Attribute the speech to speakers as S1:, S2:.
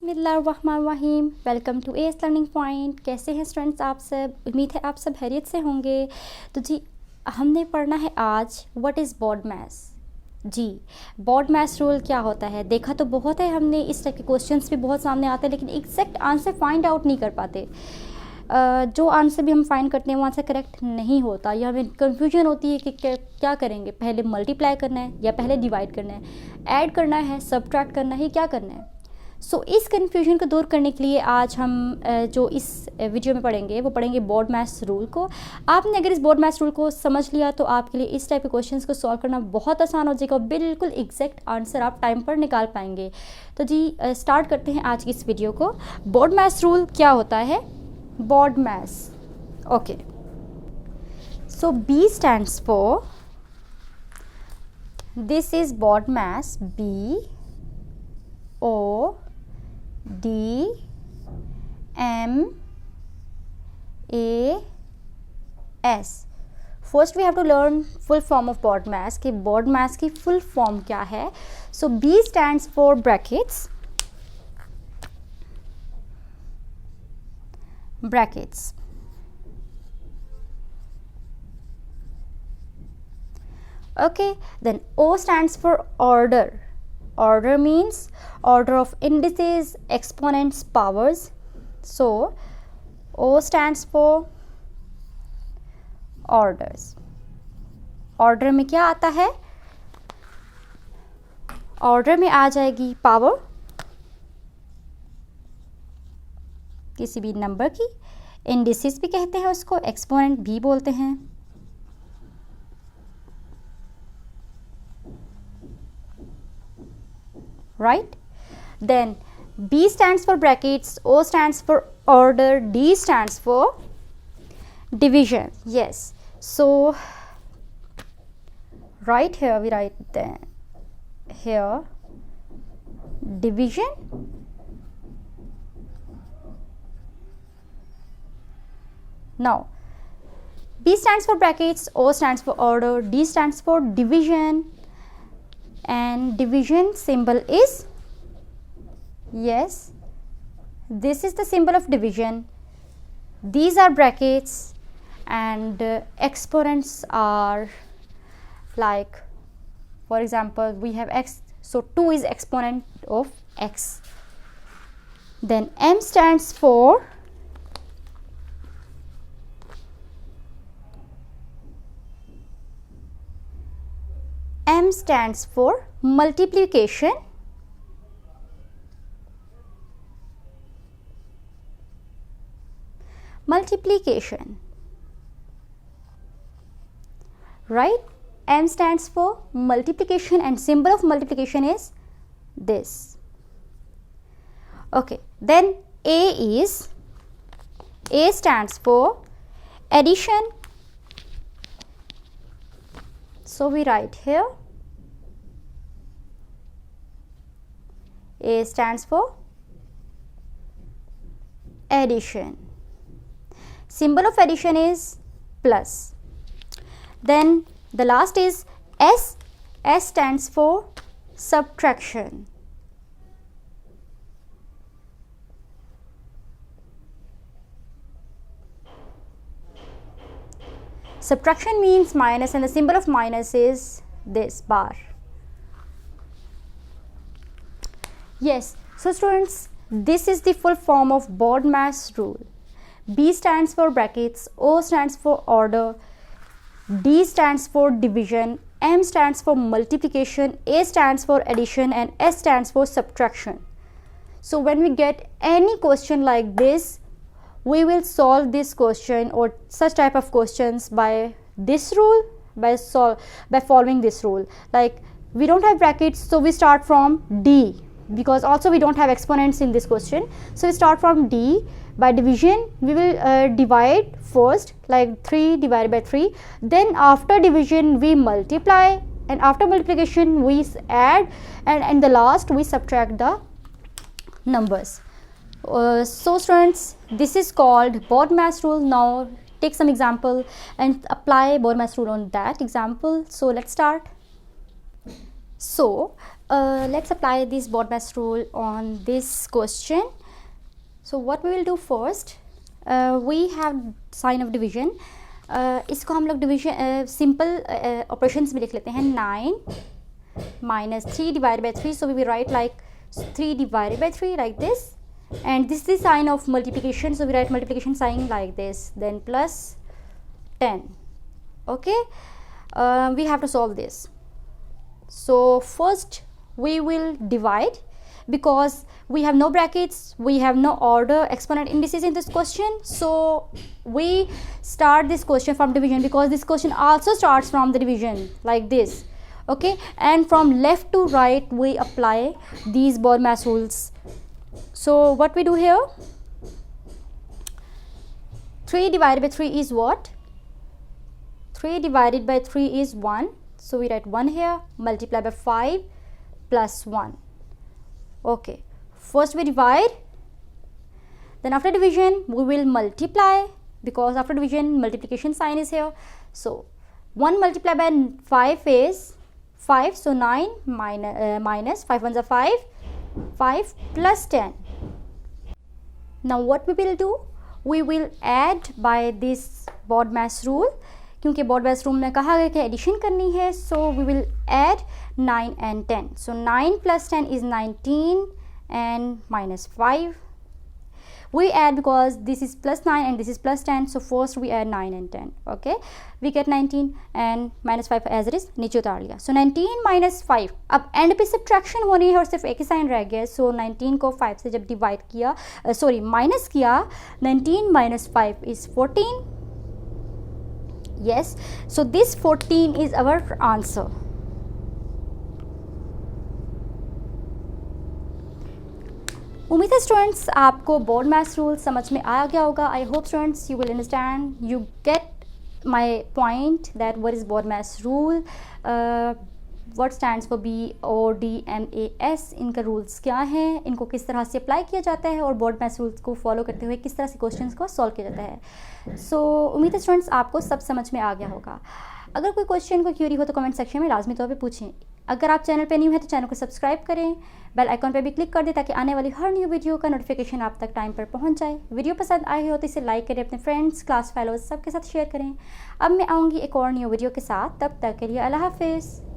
S1: बिस्मिल्लाहिर्रहमानिर्रहीम। Welcome to S learning point. कैसे हैं स्टूडेंट्स आप सब? उम्मीद है आप सब खैरियत से होंगे। तो जी हमने पढ़ना है आज व्हाट इज़ बॉड मैस। जी बॉड मैस रूल क्या होता है? देखा तो बहुत है हमने, इस टाइप के क्वेश्चंस भी बहुत सामने आते हैं, लेकिन एग्जैक्ट आंसर फाइंड आउट नहीं कर पाते। जो आंसर भी हम फाइंड करते हैं वो आंसर करेक्ट नहीं होता, या हमें कन्फ्यूजन होती है कि क्या करेंगे, पहले मल्टीप्लाई करना है या पहले डिवाइड करना है, ऐड करना है, सब्ट्रैक्ट करना है, क्या करना है। सो इस कन्फ्यूजन को दूर करने के लिए आज हम जो इस वीडियो में पढ़ेंगे वो पढ़ेंगे बॉड मैस रूल को। आपने अगर इस बॉड मैस रूल को समझ लिया तो आपके लिए इस टाइप के क्वेश्चंस को सॉल्व करना बहुत आसान हो जाएगा और बिल्कुल एग्जैक्ट आंसर आप टाइम पर निकाल पाएंगे। तो जी स्टार्ट करते हैं आज की इस वीडियो को। बॉड मैस रूल क्या होता है? BODMAS, okay. So B stands for, this is BODMAS, B O D M A S। First we have to learn full form of BODMAS कि BODMAS की full form क्या है। So B stands for brackets, brackets, okay, then O stands for order. Order means order of indices, exponents, powers. So O stands for orders. Order में क्या आता है? Order में आ जाएगी power किसी भी नंबर की, indices भी कहते हैं उसको, exponent भी बोलते हैं। Right? Then B stands for brackets, O stands for order, D stands for division. Yes. So right here we write then here division, now B stands for brackets, O stands for order, D stands for division, and division symbol is, yes, this is the symbol of division. These are brackets and exponents are like, for example, we have x, so 2 is exponent of x. Then M stands for, M stands for multiplication, multiplication, right? M stands for multiplication and symbol of multiplication is this. Okay, then A stands for addition. So we write here A stands for addition. Symbol of addition is plus. Then the last is S. S stands for subtraction. Subtraction means minus and the symbol of minus is this bar. Yes, so students, this is the full form of bord mass rule. B stands for brackets, O stands for order, D stands for division, M stands for multiplication, A stands for addition, and S stands for subtraction. So when we get any question like this, we will solve this question or such type of questions by this rule, by following this rule. Like we don't have brackets, so we start from D, because also we don't have exponents in this question, so we start from D. By division we will divide first, like 3 divided by 3, then after division we multiply, and after multiplication we add, and in the last we subtract the numbers. So students, this is called bord mass rule. Now take some example and apply bord mass rule on that example. So let's start. So let's apply this BODMAS rule on this question. So what we will do first, we have sign of division. इसको हम लोग division simple operations में लिख लेते हैं. 9 minus 3 divided by 3, so we will write like 3 divided by 3 like this, and this is the sign of multiplication, so we write multiplication sign like this, then plus 10. Okay, we have to solve this. So first we will divide, because we have no brackets, we have no order exponent indices in this question, so we start this question from division, because this question also starts from the division like this. Okay, and from left to right we apply these BODMAS rules. So what we do here, 3 divided by 3 is what? 3 divided by 3 is 1, so we write 1 here, multiply by 5 plus 1. Okay, first we divide, then after division we will multiply, because after division multiplication sign is here. So 1 multiplied by 5 is 5, so 9 minus 5 ones are 5, 5 plus 10. Now what we will do, we will add by this BODMAS rule, क्योंकि BODMAS rule में कहा गया कि addition करनी है, so we will add 9 and 10. So 9 plus 10 is 19 and minus 5. We add because this is plus 9 and this is plus 10, so first we add 9 and 10. Okay, we get 19 and minus 5 as it is, नीचे उतार लिया. So 19 minus 5, अब and पे subtraction हो रही है और सिर्फ एक ही साइन रह गया. सो 19 को 5 से जब डिवाइड किया, माइनस किया, 19 minus 5 is 14. Yes, so this 14 is our answer. उम्मीद है स्टूडेंट्स आपको BODMAS रूल समझ में आ गया होगा. I hope students you will understand, you get my point that what is BODMAS rule, what stands for BODMAS, इनका rules क्या हैं, इनको किस तरह से अप्लाई किया जाता है, और BODMAS रूल्स को फॉलो करते हुए किस तरह से क्वेश्चंस को सॉल्व किया जाता है. सो उम्मीद है स्टूडेंट्स आपको सब समझ में आ गया होगा. अगर कोई क्वेश्चन को क्यूरी हो तो कमेंट सेक्शन में लाजमी तौर पे पूछें. अगर आप चैनल पे न्यू है तो चैनल को सब्सक्राइब करें, बेल आइकॉन पे भी क्लिक कर दें ताकि आने वाली हर न्यू वीडियो का नोटिफिकेशन आप तक टाइम पर पहुंच जाए. वीडियो पसंद आई हो तो इसे लाइक करें, अपने फ्रेंड्स, क्लास फेलोज सबके साथ शेयर करें. अब मैं आऊँगी एक और न्यू वीडियो के साथ, तब तक के लिए अल्लाह हाफिज़.